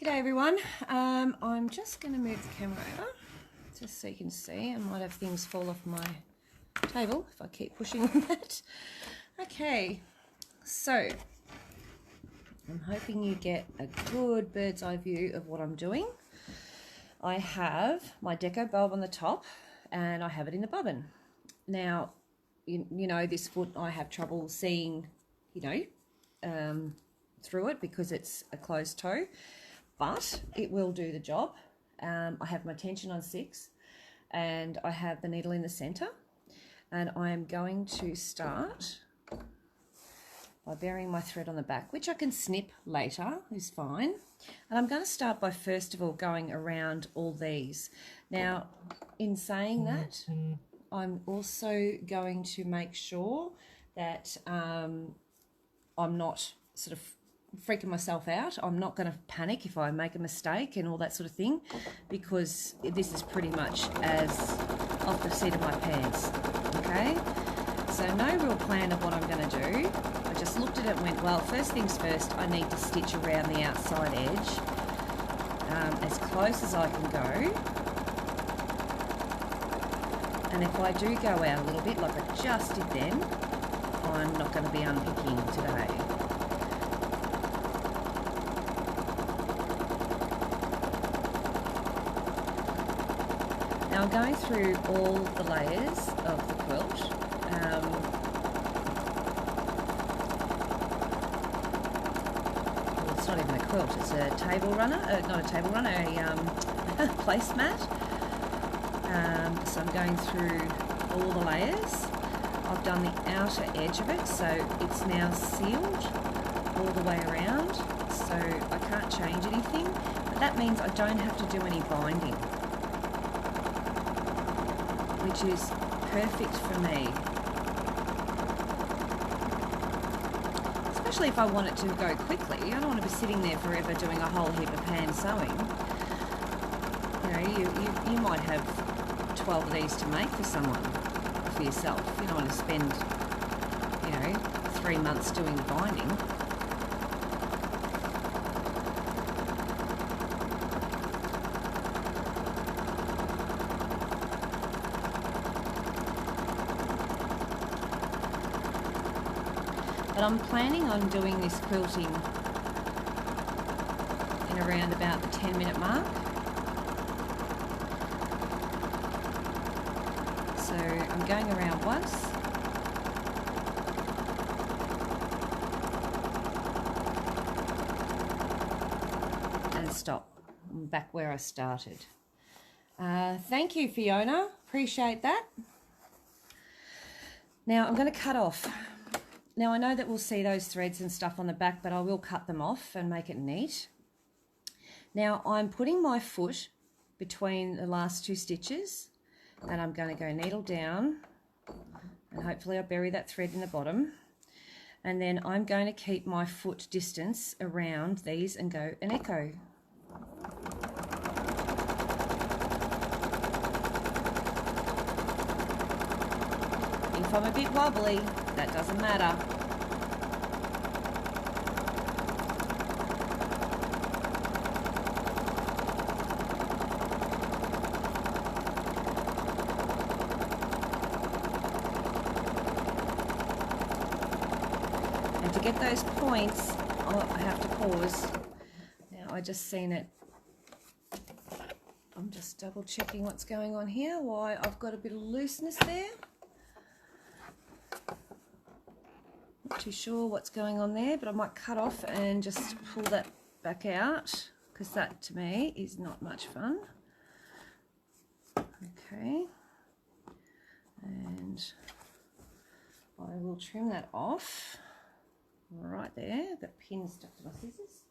G'day everyone. I'm just going to move the camera over just so you can see. I might have things fall off my table if I keep pushing on that. Okay, so I'm hoping you get a good bird's eye view of what I'm doing. I have my deco bulb on the top and I have it in the bobbin. Now, you know, this foot I have trouble seeing, through it because it's a closed toe. But it will do the job. I have my tension on 6 and I have the needle in the center, and I am going to start by burying my thread on the back, which I can snip later, is fine. And I'm going to start by first of all going around all these. Now, in saying that, I'm also going to make sure that I'm not sort of freaking myself out. I'm not going to panic if I make a mistake and all that sort of thing, because this is pretty much as off the seat of my pants. Okay, so no real plan of what I'm going to do. I just looked at it and went, well, first things first, I need to stitch around the outside edge as close as I can go. And if I do go out a little bit like I just did then, I'm not going to be unpicking today. Now I'm going through all the layers of the quilt. Well, it's not even a quilt, it's a table runner, not a table runner, a placemat. So I'm going through all the layers. I've done the outer edge of it, so it's now sealed all the way around, so I can't change anything, but that means I don't have to do any binding, which is perfect for me. Especially if I want it to go quickly. I don't want to be sitting there forever doing a whole heap of hand sewing. You might have 12 of these to make for someone, for yourself. You don't want to spend, 3 months doing the binding. But I'm planning on doing this quilting in around about the 10-minute mark. So I'm going around once. And stop. I'm back where I started. Thank you, Fiona. Appreciate that. Now I'm going to cut off. Now I know that we'll see those threads and stuff on the back, but I will cut them off and make it neat. Now I'm putting my foot between the last 2 stitches, and I'm going to go needle down, and hopefully I'll bury that thread in the bottom. And then I'm going to keep my foot distance around these and go an echo. If I'm a bit wobbly, that doesn't matter. And to get those points, I have to pause. Now I just seen it. I'm just double checking what's going on here, why I've got a bit of looseness there. Not too sure what's going on there, but I might cut off and just pull that back out, because that to me is not much fun. Okay, and I will trim that off right there. I've got pins stuck to my scissors.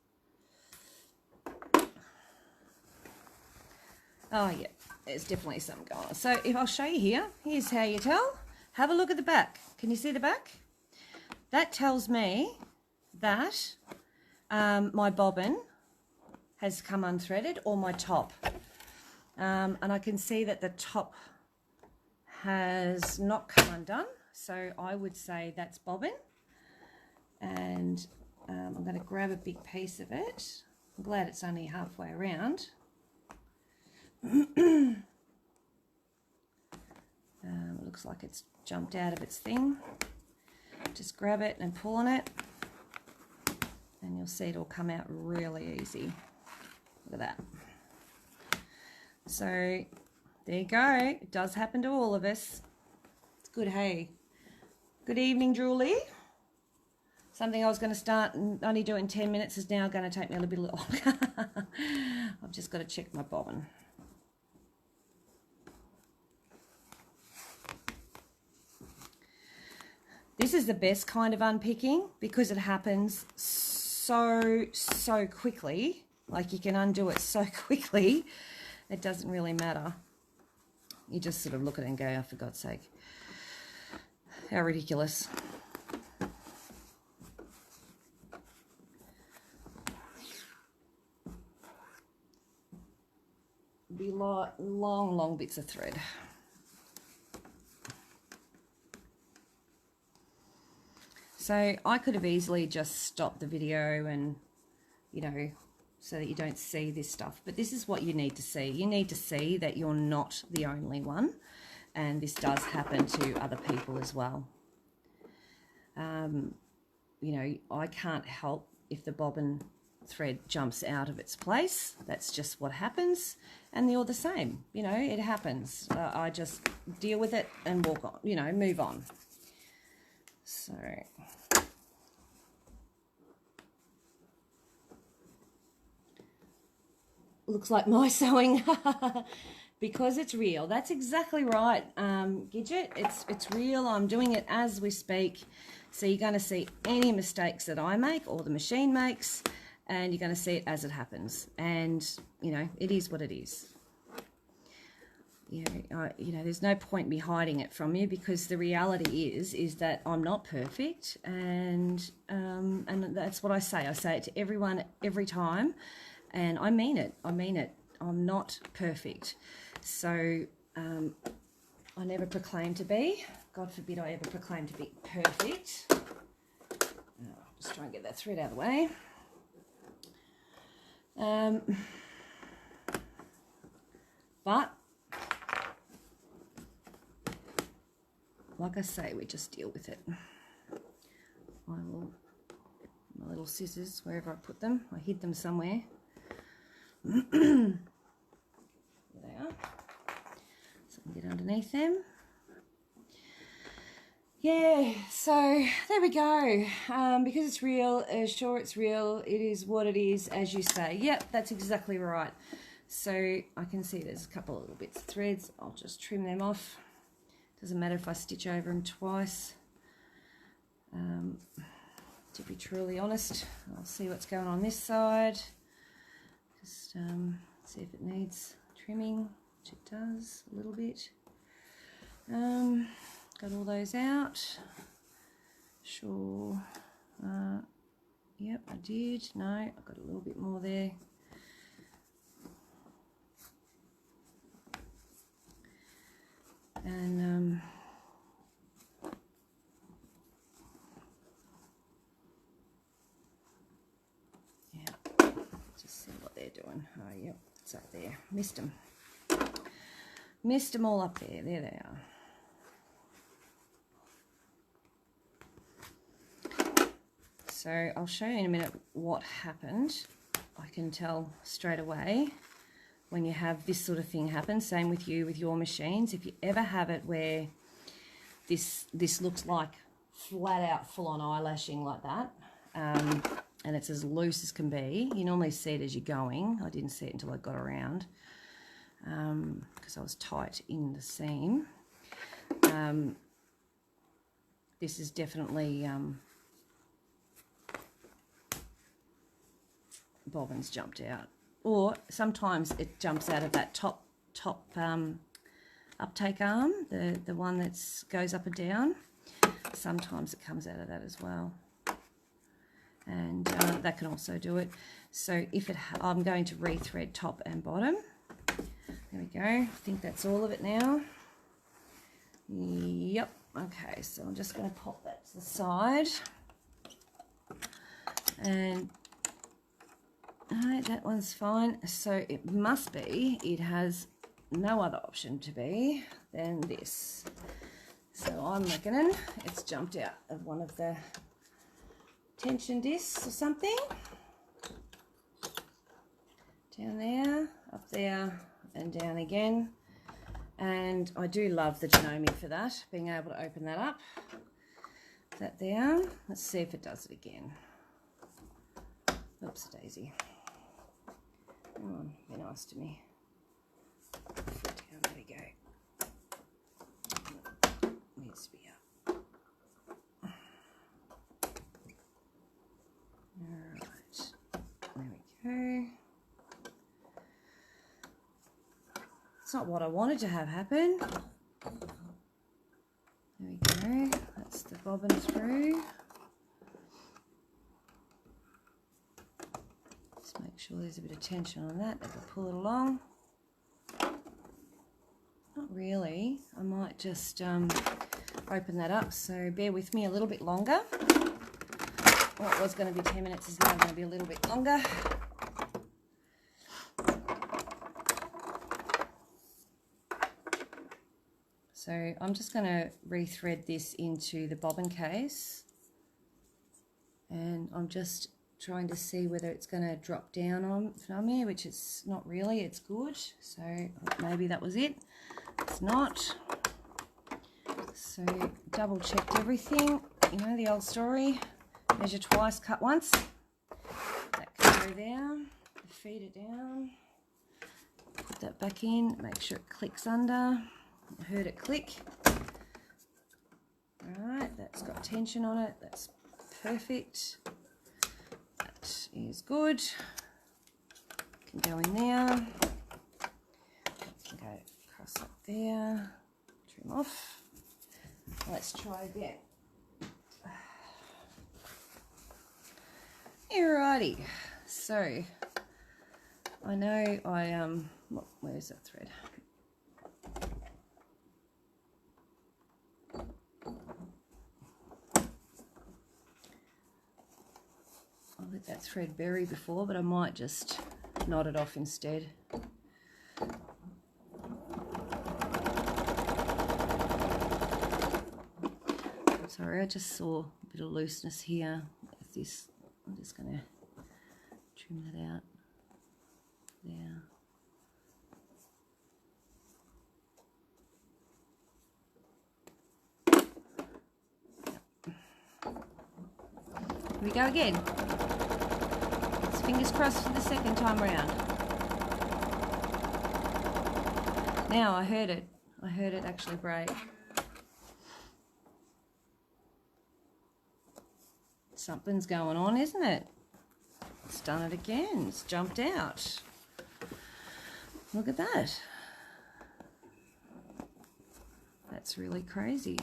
Oh yeah, there's definitely something going on. So if I'll show you here, here's how you tell. Have a look at the back. Can you see the back? That tells me that my bobbin has come unthreaded, or my top. And I can see that the top has not come undone. So I would say that's bobbin. And I'm going to grab a big piece of it I'm glad it's only halfway around. It looks like it's jumped out of its thing. Just grab it and pull on it, and you'll see it'll come out really easy. Look at that. So there you go. It does happen to all of us. It's good, hey? Good evening, Julie. Something I was going to start and only do it in 10 minutes is now going to take me a little bit longer. I've just got to check my bobbin. This is the best kind of unpicking because it happens so quickly. Like, you can undo it so quickly, it doesn't really matter. You just sort of look at it and go, oh, for God's sake. How ridiculous. Be long bits of thread. So I could have easily just stopped the video and, you know, so that you don't see this stuff. But this is what you need to see. You need to see that you're not the only one. And this does happen to other people as well. You know, I can't help if the bobbin thread jumps out of its place. That's just what happens. And you're the same. You know, it happens. I just deal with it and walk on, you know, move on. So... looks like my sewing because it's real. That's exactly right, Gidget. It's real. I'm doing it as we speak. So you're going to see any mistakes that I make or the machine makes, and you're going to see it as it happens. And, you know, it is what it is. You know, there's no point me hiding it from you, because the reality is that I'm not perfect, and that's what I say. I say it to everyone every time. And I mean it. I mean it. I'm not perfect. So I never proclaim to be. God forbid I ever proclaim to be perfect. Just try and get that thread out of the way. But, like I say, we just deal with it. I will, my little scissors, wherever I put them, I hid them somewhere. There they are. So I can get underneath them. Yeah, so there we go. Because it's real, sure it's real, it is what it is, as you say. Yep, that's exactly right. So I can see there's a couple of little bits of threads. I'll just trim them off. Doesn't matter if I stitch over them twice. To be truly honest, I'll see what's going on this side. Just see if it needs trimming, which it does a little bit. Got all those out. Sure. Yep, I did. No, I've got a little bit more there. And doing. Oh, yep, it's up there. Missed them. Missed them all up there. There they are. So I'll show you in a minute what happened. I can tell straight away when you have this sort of thing happen. Same with you with your machines. If you ever have it where this looks like flat out full on eyelashing like that, and it's as loose as can be. You normally see it as you're going. I didn't see it until I got around because I was tight in the seam. This is definitely bobbins jumped out, or sometimes it jumps out of that top uptake arm, the one that goes up and down. Sometimes it comes out of that as well. And that can also do it. So if I'm going to rethread top and bottom. There we go. I think that's all of it now. Yep. Okay, so I'm just going to pop that to the side. And Right, that one's fine. So it must be, it has no other option to be than this. So I'm reckoning it's jumped out of one of the tension discs or something. Down there, up there, and down again. And I do love the Janome for that, being able to open that up. That there. Let's see if it does it again. Oops, daisy. Come on, be nice to me. Foot down, there we go. Needs to be up. Alright, there we go. It's not what I wanted to have happen. There we go, that's the bobbin through. Just make sure there's a bit of tension on that, that'll pull it along. Not really, I might just open that up, so bear with me a little bit longer. What was going to be 10 minutes is now going to be a little bit longer. So I'm just going to rethread this into the bobbin case, and I'm just trying to see whether it's going to drop down on me, which it's not really, it's good. So maybe that was it. It's not. So double checked everything, you know, the old story, measure twice, cut once. That can go there, feed it down, put that back in, make sure it clicks under. I heard it click. Alright, that's got tension on it, that's perfect. That is good. Can go in there. Can go across up there. Trim off. Let's try again. Alrighty. So I know where's that thread? I let that thread bury before, but I might just knot it off instead. Sorry, I just saw a bit of looseness here with this. I'm just going to trim that out there. Here we go again. It's fingers crossed for the second time around. Now I heard it actually break. Something's going on, isn't it? It's done it again. It's jumped out. Look at that. That's really crazy.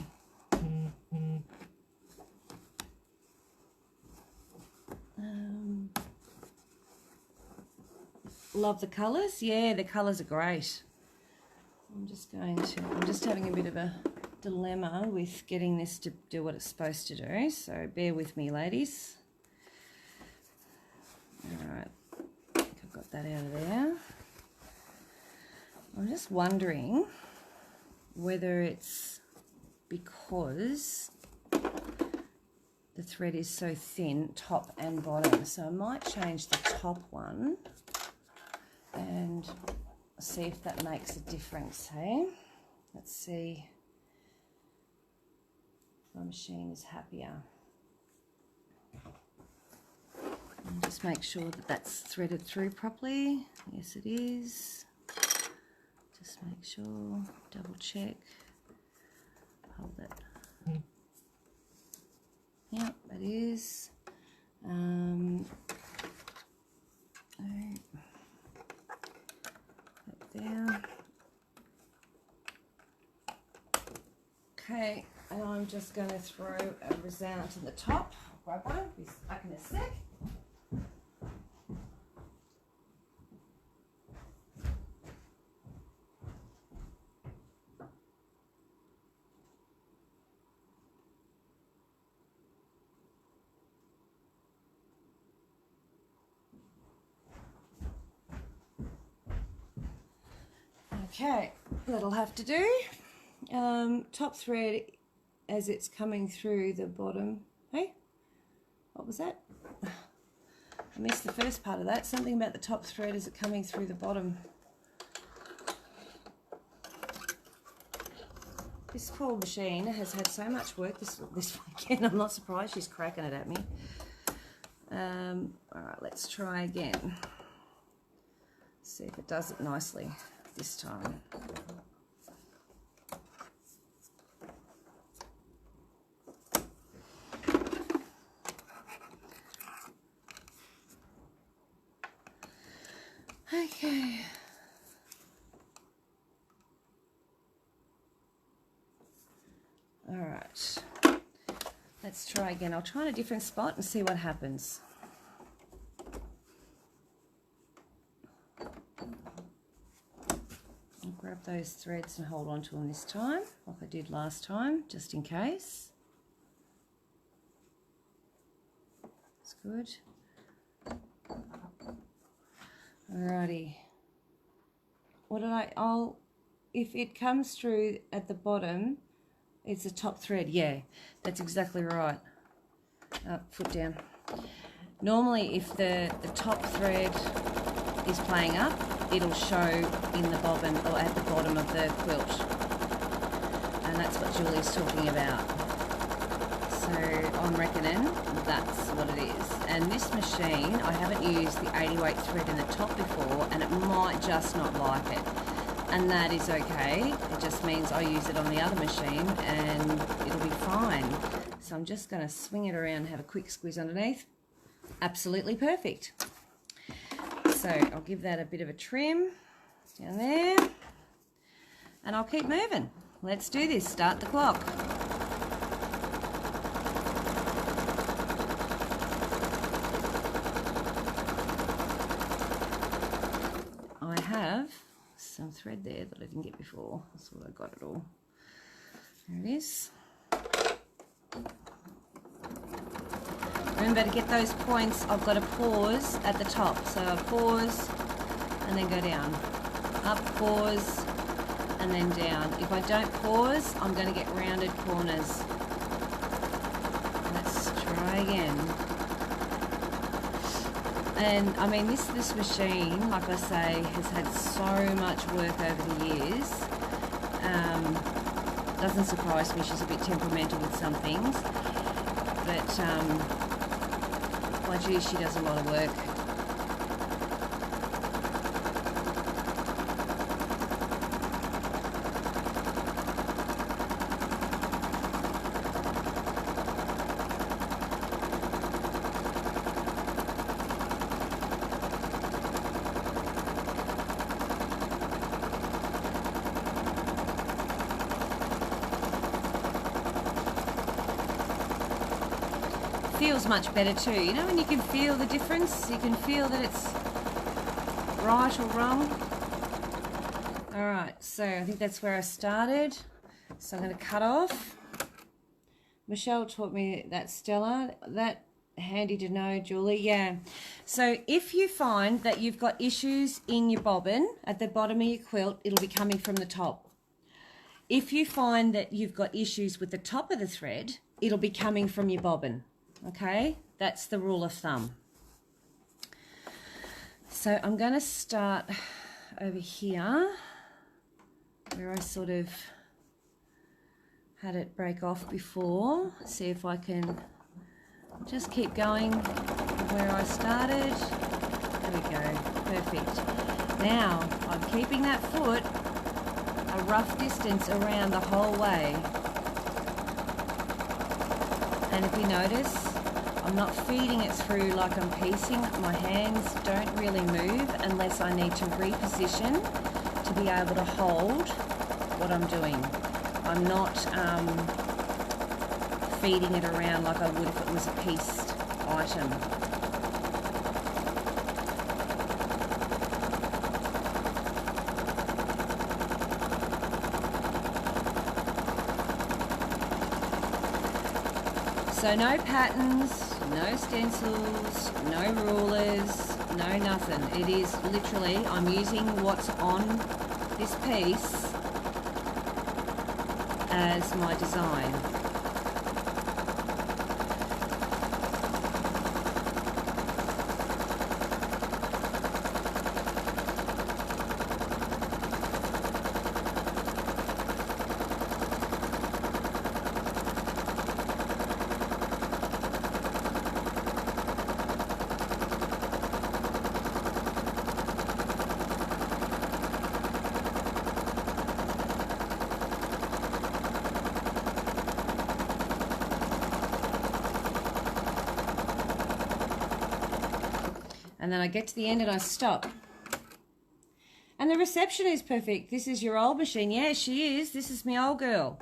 Love the colours. Yeah, the colours are great. I'm just having a bit of a dilemma with getting this to do what it's supposed to do, so bear with me, ladies. Alright, I think I've got that out of there. I'm just wondering whether it's because the thread is so thin, top and bottom, so I might change the top one and see if that makes a difference, hey? Let's see if my machine is happier. And just make sure that that's threaded through properly. Yes, it is. Just make sure, double check. Hold it. Yep, it is. There. Okay, and I'm just going to throw a result in the top. Grab one, be back in a sec. Okay, that'll have to do. Top thread as it's coming through the bottom. Hey, what was that? I missed the first part of that. Something about the top thread as it coming through the bottom. This poor machine has had so much work this weekend. I'm not surprised she's cracking it at me. Alright, let's try again. See if it does it nicely this time. Okay. All right. Let's try again. I'll try in a different spot and see what happens. I'll grab those threads and hold on to them this time, like I did last time, just in case. That's good. Alrighty. What did if it comes through at the bottom, it's a top thread. Yeah, that's exactly right. Foot down. Normally, if the top thread is playing up, it'll show in the bobbin or at the bottom of the quilt. And that's what Julie's talking about. So I'm reckoning that's what it is. And this machine, I haven't used the 80 weight thread in the top before, and it might just not like it. And that is okay. It just means I use it on the other machine and it'll be fine. So I'm just going to swing it around and have a quick squeeze underneath. Absolutely perfect. So I'll give that a bit of a trim down there. And I'll keep moving. Let's do this. Start the clock. I have some thread there that I didn't get before. I thought I got it all. There it is. Remember, to get those points, I've got to pause at the top. So I pause and then go down. Up, pause, and then down. If I don't pause, I'm going to get rounded corners. Let's try again. And I mean, this machine, like I say, has had so much work over the years. Doesn't surprise me, she's a bit temperamental with some things. But, well, geez, she does a lot of work. Feels much better too. You know when you can feel the difference? You can feel that it's right or wrong. Alright, so I think that's where I started. So I'm going to cut off. Michelle taught me that, Stella. That handy to know, Julie. Yeah. So if you find that you've got issues in your bobbin at the bottom of your quilt, it'll be coming from the top. If you find that you've got issues with the top of the thread, it'll be coming from your bobbin. Okay, that's the rule of thumb. So I'm going to start over here where I sort of had it break off before. See if I can just keep going where I started. There we go, perfect. Now I'm keeping that foot a rough distance around the whole way. And if you notice, I'm not feeding it through like I'm piecing. My hands don't really move unless I need to reposition to be able to hold what I'm doing. I'm not feeding it around like I would if it was a pieced item. So no patterns, no stencils, no rulers, no nothing. It is literally, I'm using what's on this piece as my design. And then I get to the end and I stop. And the reception is perfect. This is your old machine. Yeah, she is. This is my old girl.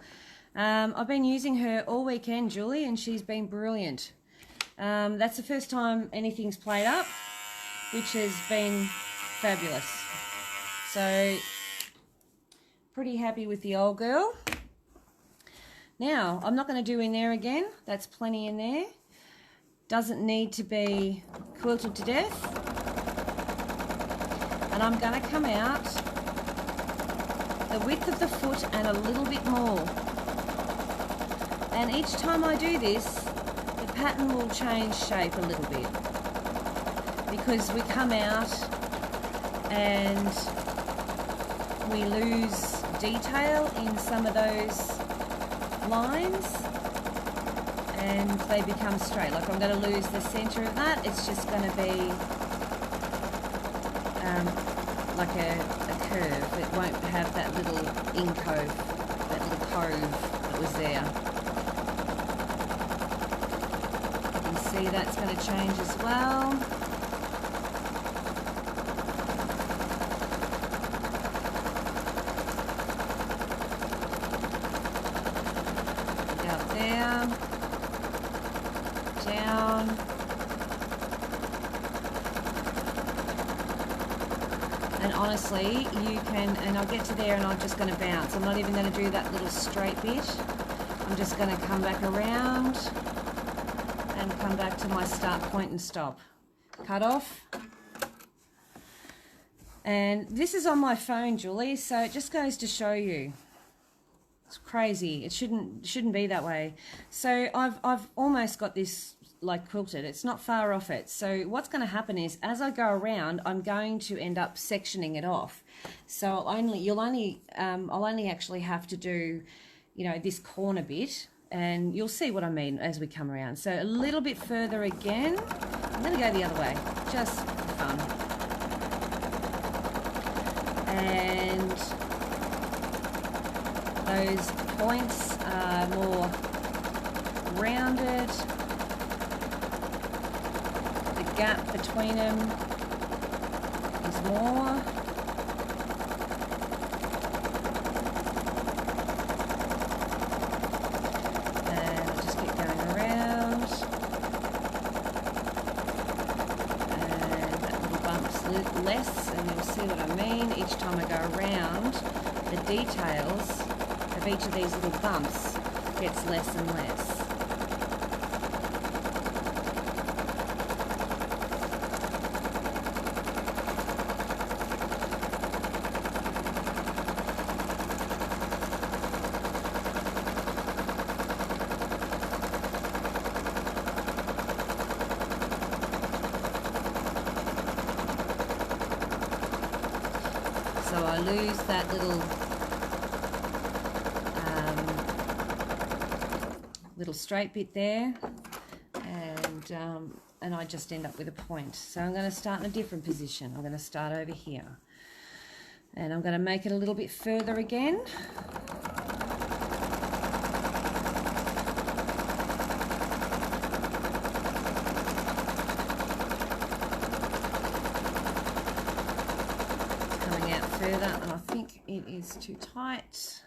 I've been using her all weekend, Julie, and she's been brilliant. That's the first time anything's played up, which has been fabulous. So, pretty happy with the old girl. Now, I'm not going to do in there again. That's plenty in there. Doesn't need to be quilted to death. And I'm going to come out the width of the foot and a little bit more. And each time I do this, the pattern will change shape a little bit, because we come out and we lose detail in some of those lines and they become straight. Like I'm going to lose the center of that. It's just going to be like a curve. It won't have that little incove, that little cove that was there. You can see that's going to change as well. Go up there, down. And honestly, you can, and I'll get to there and I'm just going to bounce. I'm not even going to do that little straight bit. I'm just going to come back around and come back to my start point and stop. Cut off. And this is on my phone, Julie, so it just goes to show you. It's crazy. It shouldn't be that way. So I've almost got this like quilted. It's not far off it. So what's going to happen is as I go around, I'm going to end up sectioning it off. So I'll only actually have to do, you know, this corner bit, and you'll see what I mean as we come around. So a little bit further again. I'm going to go the other way, just for fun. And those points are more rounded. The gap between them is more. And I'll just keep going around. And that little bump's less, and you'll see what I mean. Each time I go around, the details of each of these little bumps gets less and less. So I lose that little little straight bit there, and I just end up with a point. So I'm going to start in a different position. I'm going to start over here, and I'm going to make it a little bit further again. Further, and I think it is too tight.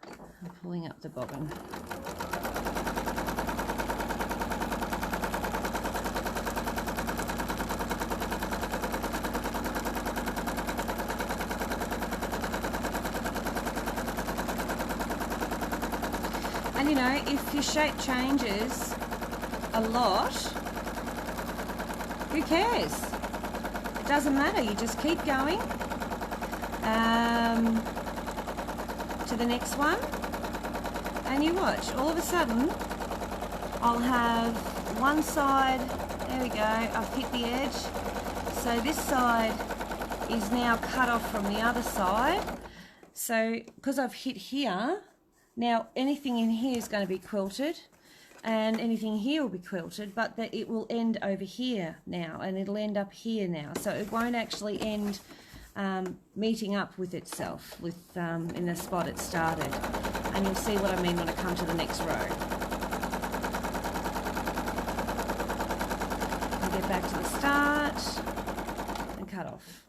I'm pulling up the bobbin. And you know, if your shape changes a lot, who cares? It doesn't matter, you just keep going. to the next one, and you watch, all of a sudden I'll have one side, there we go, I've hit the edge, so this side is now cut off from the other side. So because I've hit here, now anything in here is going to be quilted, and anything here will be quilted, but it will end over here now, and it'll end up here now, so it won't actually end meeting up with itself in the spot it started. And you'll see what I mean when I come to the next row. And get back to the start and cut off.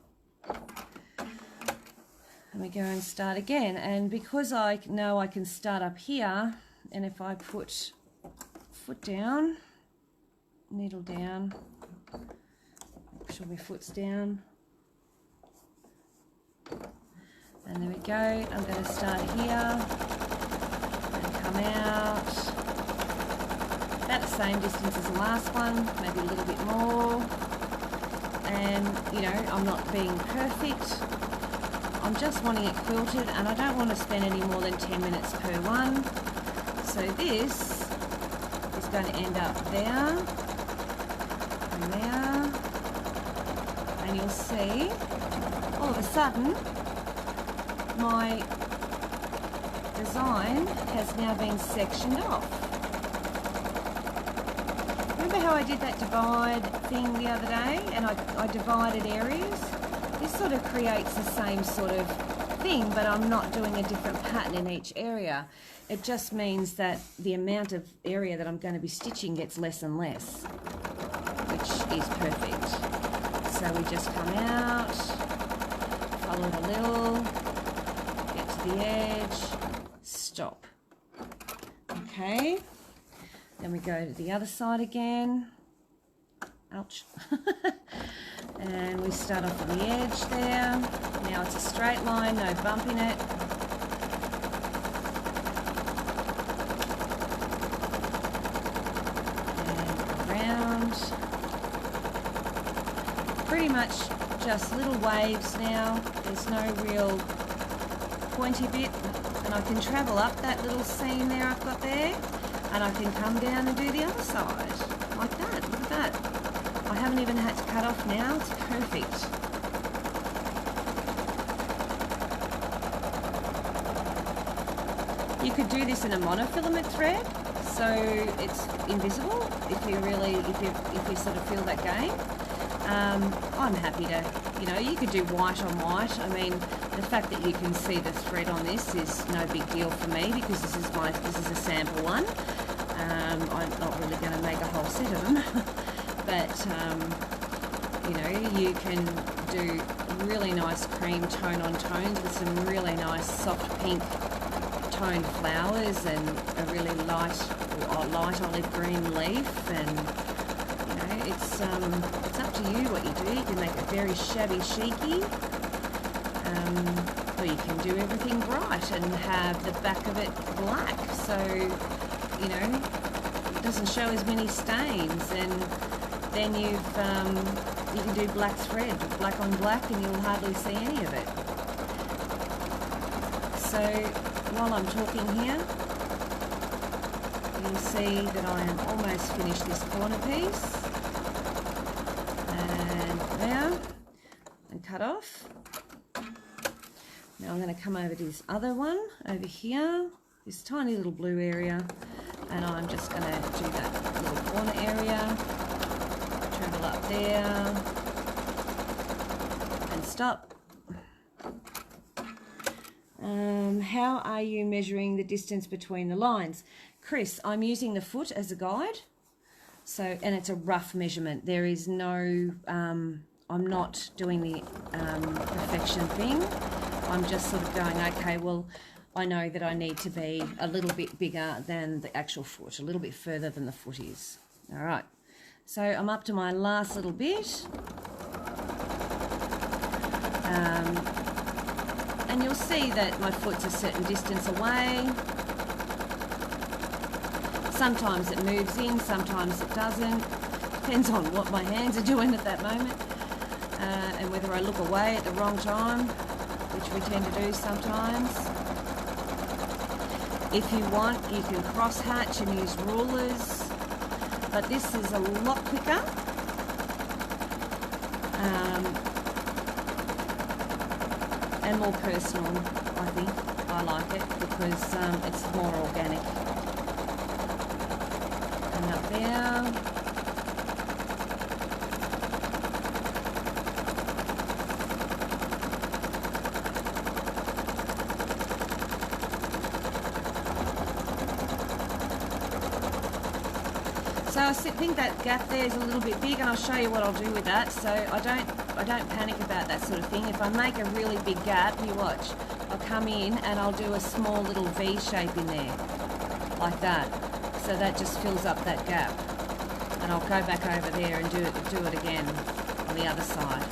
And we go and start again, and because I know I can start up here, and if I put foot down, needle down, make sure my foot's down, and there we go. I'm going to start here and come out about the same distance as the last one, maybe a little bit more. And you know, I'm not being perfect, I'm just wanting it quilted, and I don't want to spend any more than 10 minutes per one. So this is going to end up there and there, and you'll see all of a sudden my design has now been sectioned off. Remember how I did that divide thing the other day, and I divided areas? This sort of creates the same sort of thing, but I'm not doing a different pattern in each area. It just means that the amount of area that I'm going to be stitching gets less and less, which is perfect. So we just come out, follow it a little, get to the edge, stop. Okay, then we go to the other side again. Ouch. And we start off on the edge there. Now it's a straight line, no bump in it. And around. Pretty much just little waves now. There's no real pointy bit. And I can travel up that little seam there I've got there, and I can come down and do the other side. Like that, look at that. I haven't even had to cut off now, it's perfect. You could do this in a monofilament thread, so it's invisible if you sort of feel that game. I'm happy to, you know, you could do white on white. I mean, the fact that you can see the thread on this is no big deal for me, because this is a sample one. I'm not really going to make a whole set of them. But, you know, you can do really nice cream tone on tones with some really nice soft pink toned flowers and a really light olive green leaf, and, you know, it's up to you what you do. You can make it very shabby chicy, or you can do everything bright and have the back of it black, so, you know, it doesn't show as many stains. And then you can do black thread, black on black, and you'll hardly see any of it. So while I'm talking here, you'll see that I am almost finished this corner piece. And there, and cut off. Now I'm going to come over to this other one over here, this tiny little blue area, and I'm just going to do that little corner area. Travel up there and stop. How are you measuring the distance between the lines? Chris, I'm using the foot as a guide, so, and it's a rough measurement. There is no, I'm not doing the perfection thing. I'm just sort of going, okay, well, I know that I need to be a little bit bigger than the actual foot, a little bit further than the foot is. All right. So I'm up to my last little bit, and you'll see that my foot's a certain distance away. Sometimes it moves in, sometimes it doesn't. Depends on what my hands are doing at that moment, and whether I look away at the wrong time which we tend to do sometimes. If you want, you can cross hatch and use rulers, but this is a lot quicker. And more personal, I think. I like it because it's more organic. And up there. So I think that gap there is a little bit big, and I'll show you what I'll do with that. So I don't panic about that sort of thing. If I make a really big gap, you watch, I'll come in and I'll do a small little V shape in there, like that. So that just fills up that gap. And I'll go back over there and do it again on the other side.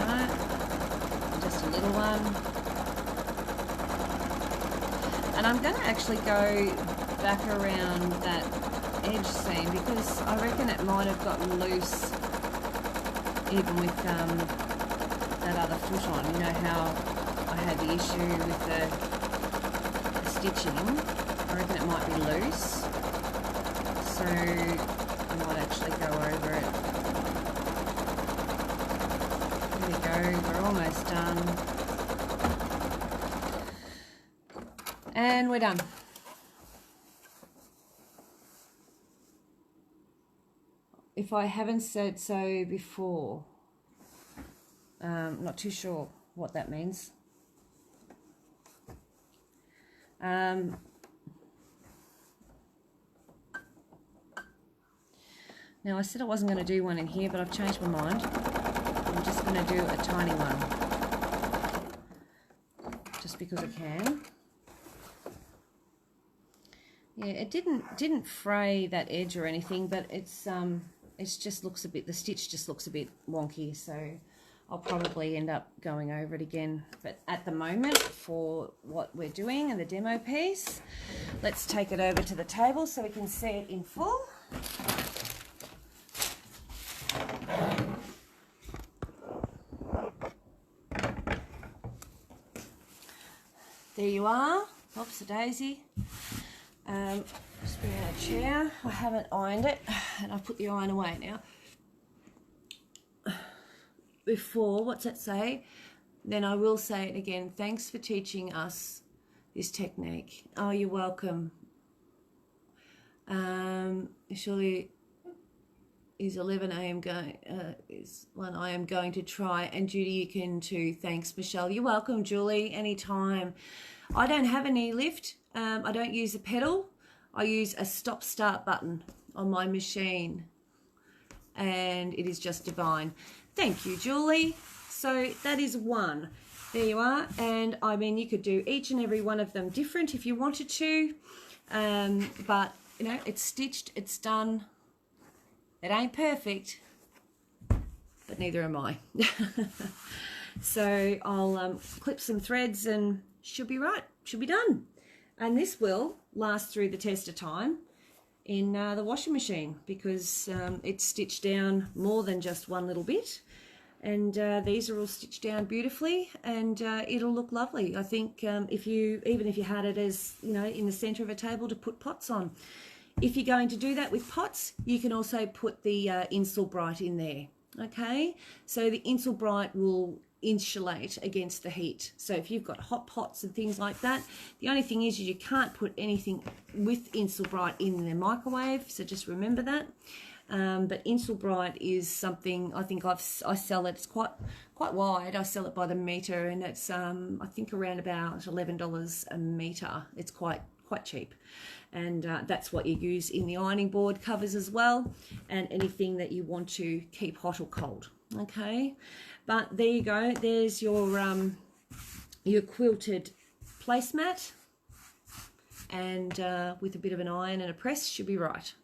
Alright, just a little one. And I'm going to actually go back around that edge seam because I reckon it might have gotten loose even with that other foot on. You know how I had the issue with the stitching? I reckon it might be loose. So I might actually go over it. There we go, we're almost done. And we're done. If I haven't said so before, not too sure what that means. Now I said I wasn't going to do one in here, but I've changed my mind. I'm just going to do a tiny one, just because I can. Yeah, it didn't fray that edge or anything, but it's just looks a bit, the stitch just looks a bit wonky, so I'll probably end up going over it again. But at the moment, for what we're doing and the demo piece, let's take it over to the table so we can see it in full. There you are. Oops, a daisy. Just bring out a chair. I haven't ironed it, and I've put the iron away now. Before, what's that say? Then I will say it again. Thanks for teaching us this technique. Oh, you're welcome. Surely is 11 a.m. going is one I am going to try, and Judy, you can too. Thanks, Michelle. You're welcome, Julie. Anytime. I don't have a knee lift. I don't use a pedal. I use a stop-start button on my machine, and it is just divine. Thank you, Julie. So that is one. There you are. And I mean, you could do each and every one of them different if you wanted to, but you know, it's stitched, it's done. It ain't perfect, but neither am I. So I'll clip some threads and should be right, should be done. And this will last through the test of time in the washing machine because it's stitched down more than just one little bit. And these are all stitched down beautifully, and it'll look lovely. I think even if you had it as, you know, in the center of a table to put pots on. If you're going to do that with pots, you can also put the Insulbright in there. Okay, so the Insulbright will insulate against the heat. So if you've got hot pots and things like that, the only thing is you can't put anything with Insulbright in the microwave. So just remember that. But Insulbright is something I think I sell it. It's quite wide. I sell it by the meter, and it's I think around about $11 a meter. It's quite cheap, and that's what you use in the ironing board covers as well, and anything that you want to keep hot or cold. Okay, but there you go. There's your quilted placemat, and with a bit of an iron and a press should be right.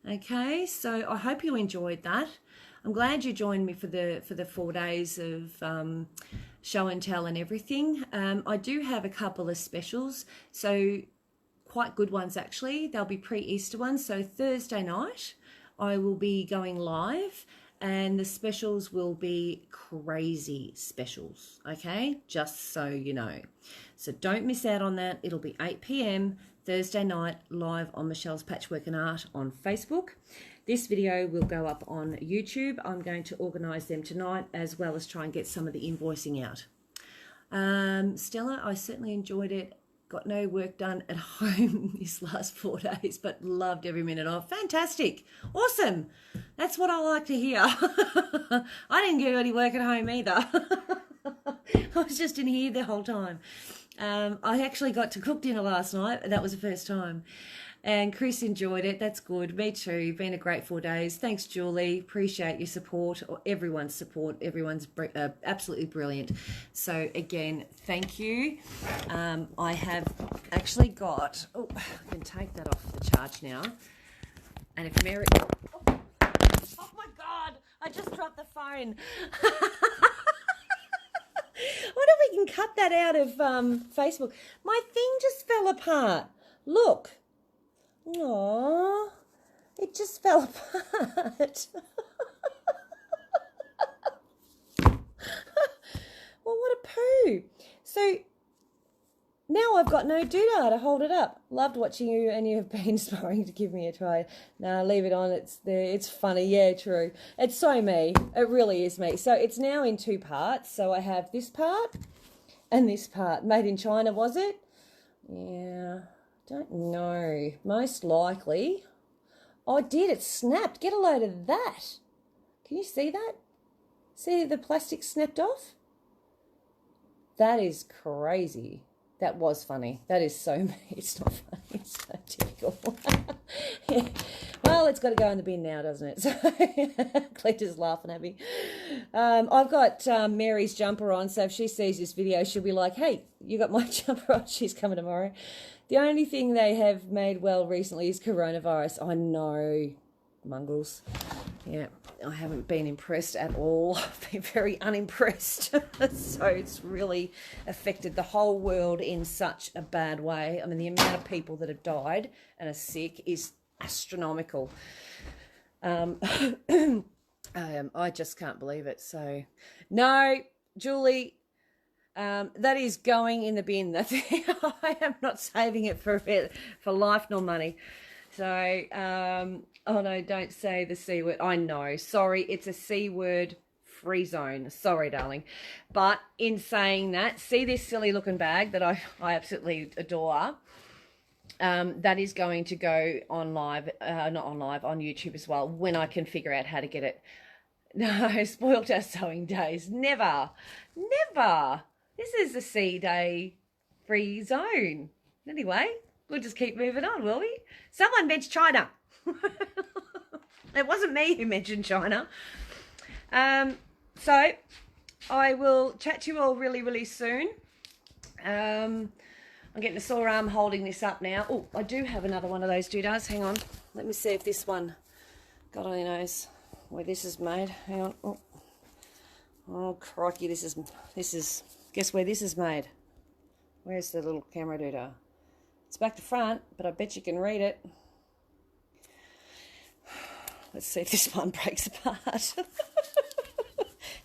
Okay, so I hope you enjoyed that. I'm glad you joined me for the 4 days of show and tell and everything. I do have a couple of specials, so quite good ones actually. They'll be pre-Easter ones. So Thursday night I will be going live and the specials will be crazy specials, okay? Just so you know. So don't miss out on that. It'll be 8 p.m. Thursday night live on Michelle's Patchwork and Art on Facebook. This video will go up on YouTube. I'm going to organise them tonight, as well as try and get some of the invoicing out. Stella, I certainly enjoyed it. Got no work done at home this last 4 days, but loved every minute of. Fantastic. Awesome. That's what I like to hear. I didn't do any work at home either. I was just in here the whole time. I actually got to cook dinner last night. That was the first time. And Chris enjoyed it. That's good. Me too. Been a great 4 days. Thanks, Julie. Appreciate your support, or everyone's support. Everyone's absolutely brilliant. So again, thank you. I have actually got, oh, I can take that off the charge now. And if Mary, oh my God, I just dropped the phone. I wonder if we can cut that out of Facebook. My thing just fell apart. Look. Aww, it just fell apart. Well, what a poo. So now I've got no doodah to hold it up. Loved watching you, and you have been inspiring to give me a try. No, leave it on. It's there. It's funny. Yeah, true. It's so me. It really is me. So it's now in 2 parts. So I have this part and this part. Made in China, was it? Yeah. Don't know. Most likely. Oh, it did. It snapped. Get a load of that. Can you see that? See the plastic snapped off? That is crazy. That was funny. That is so me. It's not funny. It's so typical. Yeah. Well, it's got to go in the bin now, doesn't it? So Cletus laughing at me. I've got Mary's jumper on, so if she sees this video, she'll be like, hey, you got my jumper on. She's coming tomorrow. The only thing they have made well recently is coronavirus. I know, mongrels. Yeah, I haven't been impressed at all. I've been very unimpressed. So it's really affected the whole world in such a bad way. I mean, the amount of people that have died and are sick is astronomical. I just can't believe it. So, no, Julie, that is going in the bin. That's I am not saving it for life nor money. So, oh no, don't say the C word. I know. Sorry, it's a C word free zone. Sorry, darling. But in saying that, see this silly looking bag that I absolutely adore. That is going to go on live, not on live, on YouTube as well, when I can figure out how to get it. No, spoiled our sewing days. Never. Never. This is a C day free zone. Anyway, we'll just keep moving on, will we? Someone mentioned China. It wasn't me who mentioned China. So I will chat to you all really, really soon. I'm getting a sore arm holding this up now. Oh, I do have another one of those doodads. Hang on. Let me see if this one, God only knows where this is made. Hang on. Oh, oh crikey, this is, guess where this is made? Where's the little camera doodah? It's back to front, but I bet you can read it. Let's see if this one breaks apart.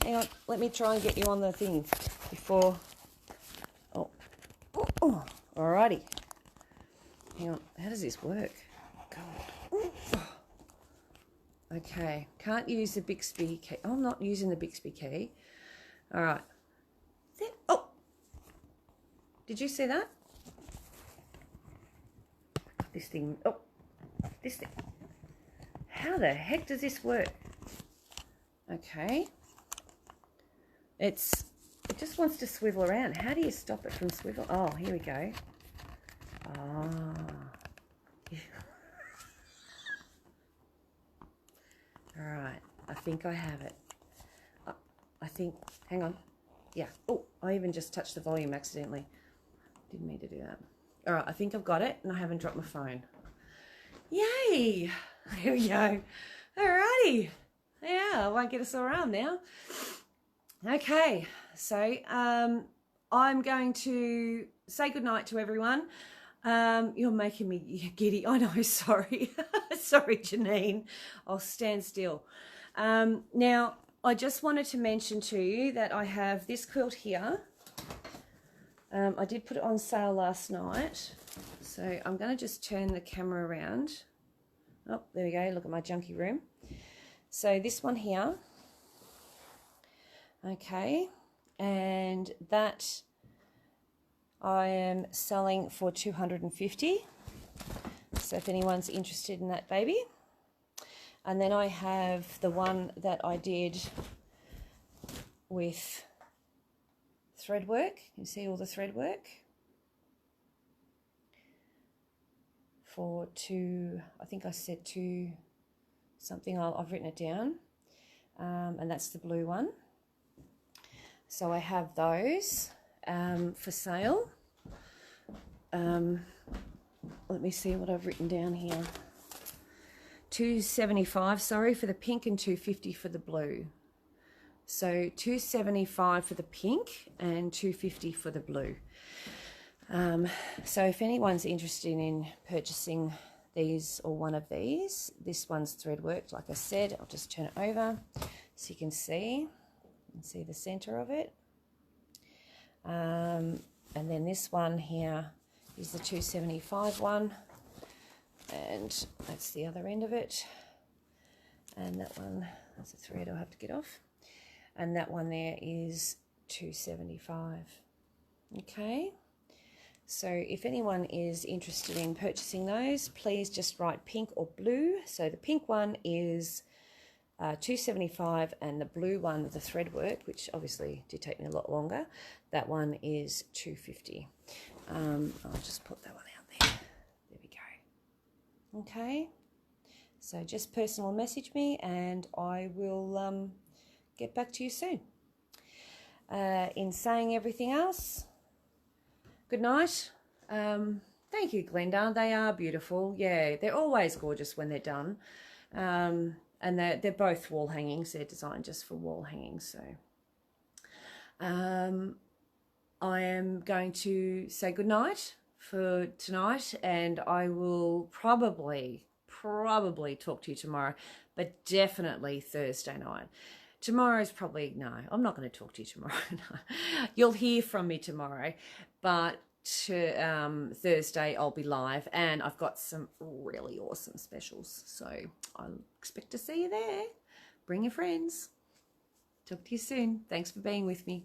Hang on, let me try and get you on the thing before. Oh, oh, alrighty. Hang on, how does this work? God. Okay, can't use the Bixby key. Oh, I'm not using the Bixby key. All right. Oh, did you see that? This thing. Oh, this thing. How the heck does this work? Okay. It just wants to swivel around. How do you stop it from swivel? Oh, here we go. Ah. All right. I think I have it. I think, hang on. Yeah. Oh, I even just touched the volume accidentally. Didn't mean to do that. All right. I think I've got it, and I haven't dropped my phone. Yay. Here we go. All righty. Yeah, I won't get a sore arm now. Okay. So I'm going to say goodnight to everyone. You're making me giddy. I know, sorry. Sorry, Janine. I'll stand still. Now, I just wanted to mention to you that I have this quilt here. I did put it on sale last night. So I'm going to just turn the camera around. Oh, there we go. Look at my junky room. So this one here. Okay. And that I am selling for $250. So if anyone's interested in that baby. And then I have the one that I did with thread work. You see all the thread work for I think I said two something. I've written it down, and that's the blue one. So I have those for sale. Let me see what I've written down here. $275, sorry, for the pink and $250 for the blue. So $275 for the pink and $250 for the blue. So if anyone's interested in purchasing these or one of these, this one's thread worked, like I said. I'll just turn it over so you can see the center of it. And then this one here is the $275 one. And that's the other end of it. And that one, that's a thread I'll have to get off. And that one there is $275. Okay. So if anyone is interested in purchasing those, please just write pink or blue. So the pink one is $275, and the blue one with the thread work, which obviously did take me a lot longer, that one is $250. I'll just put that one out there. There we go. Okay, so just personal message me and I will get back to you soon. In saying everything else, good night. Thank you, Glenda. They are beautiful. Yeah, they're always gorgeous when they're done. And they're both wall hangings. They're designed just for wall hangings. So I am going to say good night for tonight, and I will probably talk to you tomorrow, but definitely Thursday night. Tomorrow's probably, no, I'm not going to talk to you tomorrow. No. You'll hear from me tomorrow, but Thursday I'll be live, and I've got some really awesome specials, so I expect to see you there. Bring your friends. Talk to you soon. Thanks for being with me.